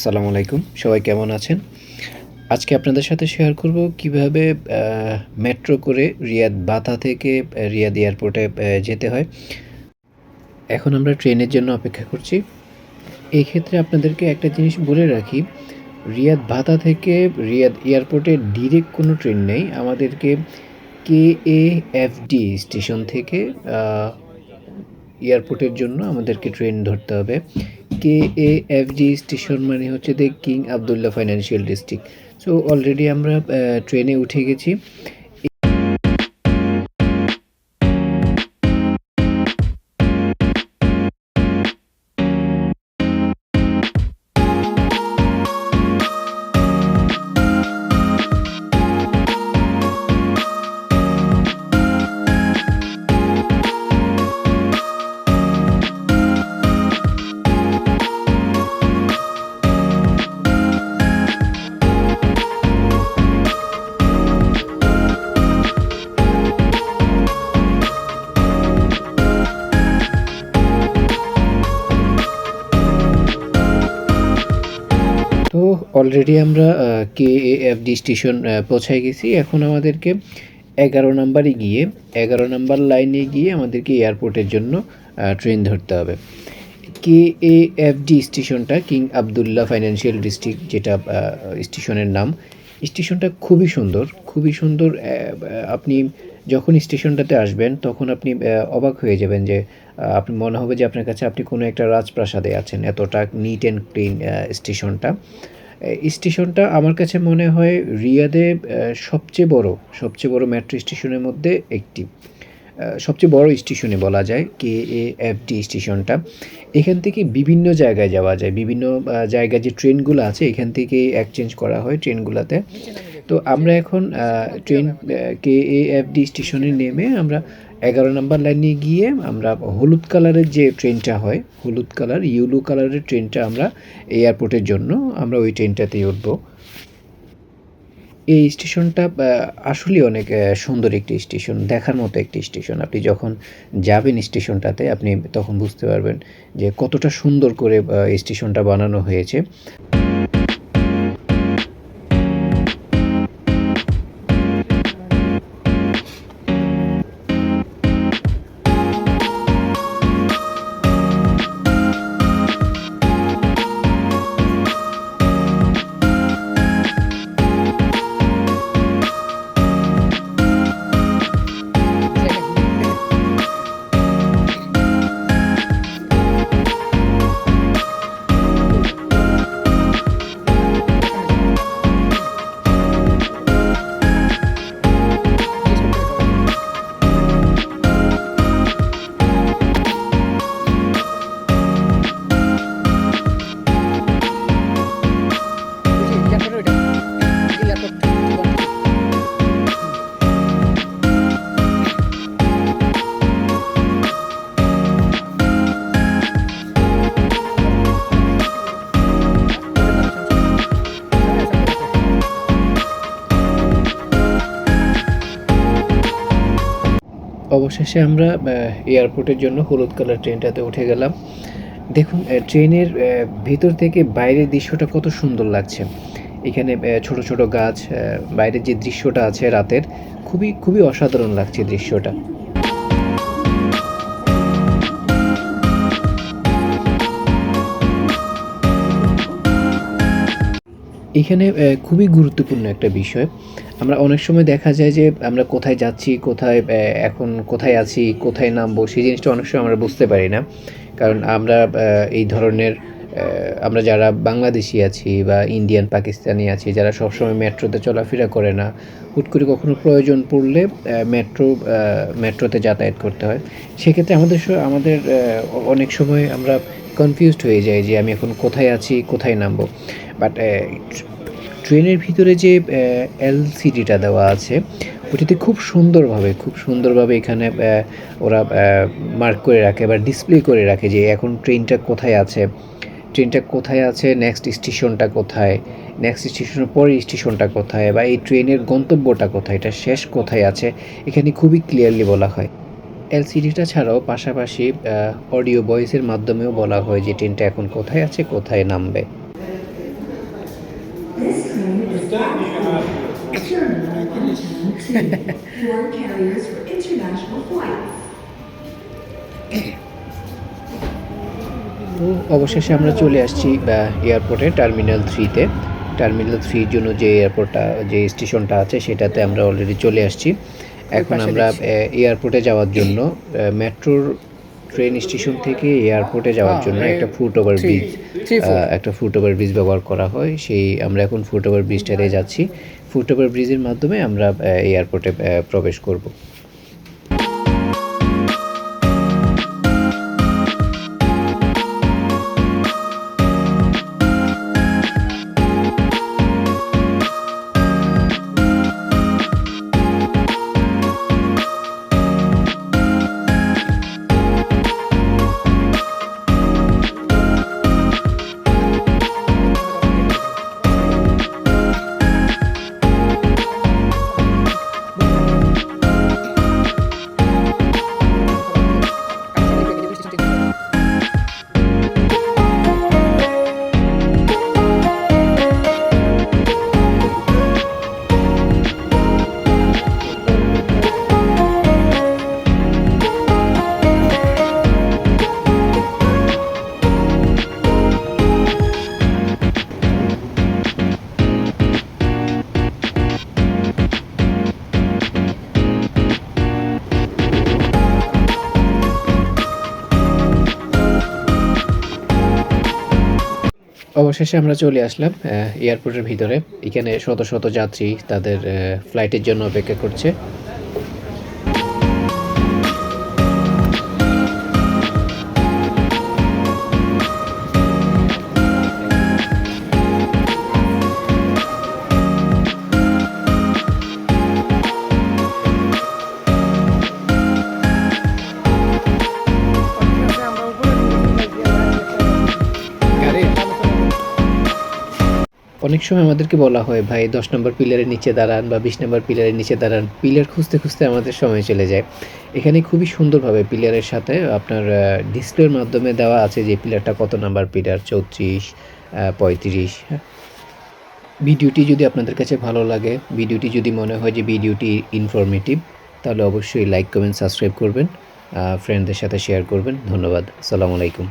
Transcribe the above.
আসসালামু আলাইকুম। সবাই কেমন আছেন? আজকে আপনাদের সাথে শেয়ার করব কিভাবে মেট্রো করে রিয়াদ বাতা থেকে রিয়াদ এয়ারপোর্টে যেতে হয়। এখন আমরা ট্রেনের জন্য অপেক্ষা করছি। এই ক্ষেত্রে আপনাদেরকে একটা জিনিস বলে রাখি, রিয়াদ বাতা থেকে রিয়াদ এয়ারপোর্টে ডিরেক্ট কোনো ট্রেন নেই। আমাদেরকে কেএএফডি স্টেশন থেকে আ এয়ারপোর্টের জন্য আমাদেরকে ট্রেন ধরতে হবে। কেএএফডি স্টেশন মানে হচ্ছে King Abdullah financial district. So already আমরা ট্রেনে উঠে গেছি। তো অলরেডি আমরা কেএএফডি স্টেশন পৌঁছায় গেছি। এখন আমাদেরকে 11 নাম্বারে গিয়ে 11 নাম্বার লাইনে গিয়ে আমাদেরকে এয়ারপোর্টের জন্য ট্রেন ধরতে হবে। কেএএফডি স্টেশনটা কিং আবদুল্লাহ ফাইন্যান্সিয়াল ডিস্ট্রিক্ট, যেটা স্টেশনের নাম। স্টেশনটা খুবই সুন্দর, খুবই সুন্দর। আপনি যখন স্টেশনটাতে আসবেন তখন আপনি অবাক হয়ে যাবেন যে আপনি মনে হবে যে আপনার কাছে আপনি কোনো একটা রাজপ্রাসাদে আছেন। এতটা নিট অ্যান্ড ক্লিন স্টেশনটা। স্টেশনটা আমার কাছে মনে হয় রিয়াদে সবচেয়ে বড় মেট্রো স্টেশনের মধ্যে একটি। সবচেয়ে বড় স্টেশনে বলা যায় কেএএফডি স্টেশনটা। এখান থেকে বিভিন্ন জায়গায় যাওয়া যায়। বিভিন্ন জায়গায় যে ট্রেনগুলো আছে এখান থেকেই এক্সচেঞ্জ করা হয় ট্রেনগুলাতে। তো আমরা এখন ট্রেন কেএএফডি স্টেশনে নেমে আমরা 11 নাম্বার লাইনে গিয়ে আমরা হলুদ কালারের যে ট্রেনটা হয়, হলুদ কালার, ইয়েলো কালারের ট্রেনটা আমরা এয়ারপোর্টের জন্য আমরা ওই ট্রেনটাতেই উঠব। এই স্টেশনটা আসলেই অনেক সুন্দর একটি স্টেশন, দেখার মতো একটি স্টেশন। আপনি যখন যাবেন স্টেশনটাতে আপনি তখন বুঝতে পারবেন যে কতটা সুন্দর করে এই স্টেশনটা বানানো হয়েছে। অবশেষে আমরা এয়ারপোর্টের জন্য হলুদ কালার ট্রেনটাতে উঠে গেলাম। দেখুন ট্রেনের ভিতর থেকে বাইরের দৃশ্যটা কত সুন্দর লাগছে। এখানে ছোট ছোট গাছ, বাইরের যে দৃশ্যটা আছে রাতের, খুবই অসাধারণ লাগছে দৃশ্যটা। এখানে খুবই গুরুত্বপূর্ণ একটা বিষয়। আমরা অনেক সময় দেখা যায় যে আমরা কোথায় যাচ্ছি, এখন কোথায় আছি, কোথায় নামবো সেই জিনিসটা অনেক সময় আমরা বুঝতে পারি না। কারণ আমরা এই ধরনের আমরা যারা বাংলাদেশী আছি বা ইন্ডিয়ান, পাকিস্তানি আছি, যারা সবসময় মেট্রোতে চলাফেরা করে না, হুট করে কখনো প্রয়োজন পড়লে মেট্রোতে যাতায়াত করতে হয়। সেক্ষেত্রে আমাদের অনেক সময় আমরা কনফিউজড হয়ে যাই যে আমি এখন কোথায় আছি, কোথায় নামবো। বাট ট্রেনের ভিতরে যে এলসিডিটা দেওয়া আছে ওটিতে খুব সুন্দরভাবে এখানে ওরা মার্ক করে রাখে বা ডিসপ্লে করে রাখে যে এখন ট্রেনটা কোথায় আছে, নেক্সট স্টেশনটা কোথায়, নেক্সট স্টেশনের পরের স্টেশনটা কোথায়, বা এই ট্রেনের গন্তব্যটা কোথায়, এটা শেষ কোথায় আছে, এখানে খুবই ক্লিয়ারলি বলা হয়। এলসিডিটা ছাড়াও পাশাপাশি অডিও ভয়েসের মাধ্যমেও বলা হয় যে ট্রেনটা এখন কোথায় আছে, কোথায় নামবে। Terminal 122, foreign carriers for international flights. তো অবশেষে আমরা চলে আসছি এয়ারপোর্টে টার্মিনাল 3-তে। টার্মিনাল 3-র জন্য যে এয়ারপোর্টটা যে স্টেশনটা আছে সেটাতে আমরা অলরেডি চলে আসছি। এখন আমরা এয়ারপোর্টে যাওয়ার জন্য মেট্রোর ট্রেন স্টেশন থেকে এয়ারপোর্টে যাওয়ার জন্য একটা ফুটওভার ব্রিজ ব্যবহার করা হয়। আমরা এখন ফুটওভার ব্রিজটাতে যাচ্ছি। ফুটওভার ব্রিজের মাধ্যমে আমরা এয়ারপোর্টে প্রবেশ করব। অবশেষে আমরা চলে আসলাম এয়ারপোর্টের ভিতরে। এখানে শত শত যাত্রী তাদের ফ্লাইটের জন্য অপেক্ষা করছে। অনেক সময় আমাদেরকে বলা হয় ভাই 10 নম্বর পিলারের নিচে দাঁড়ান বা 20 নম্বর পিলারের নিচে দাঁড়ান। পিলার খুঁজতে খুঁজতে আমাদের সময় চলে যায়। এখানে খুবই সুন্দরভাবে পিলারের সাথে আপনার ডিসপ্লের মাধ্যমে দেওয়া আছে যে পিলারটা কত নাম্বার পিলার, 34, 35। হ্যাঁ, ভিডিওটি যদি আপনাদের কাছে ভালো লাগে, ভিডিওটি যদি মনে হয় যে ভিডিওটি ইনফরমেটিভ, তাহলে অবশ্যই লাইক, কমেন্ট, সাবস্ক্রাইব করবেন, ফ্রেন্ডদের সাথে শেয়ার করবেন। ধন্যবাদ। আসসালামু আলাইকুম।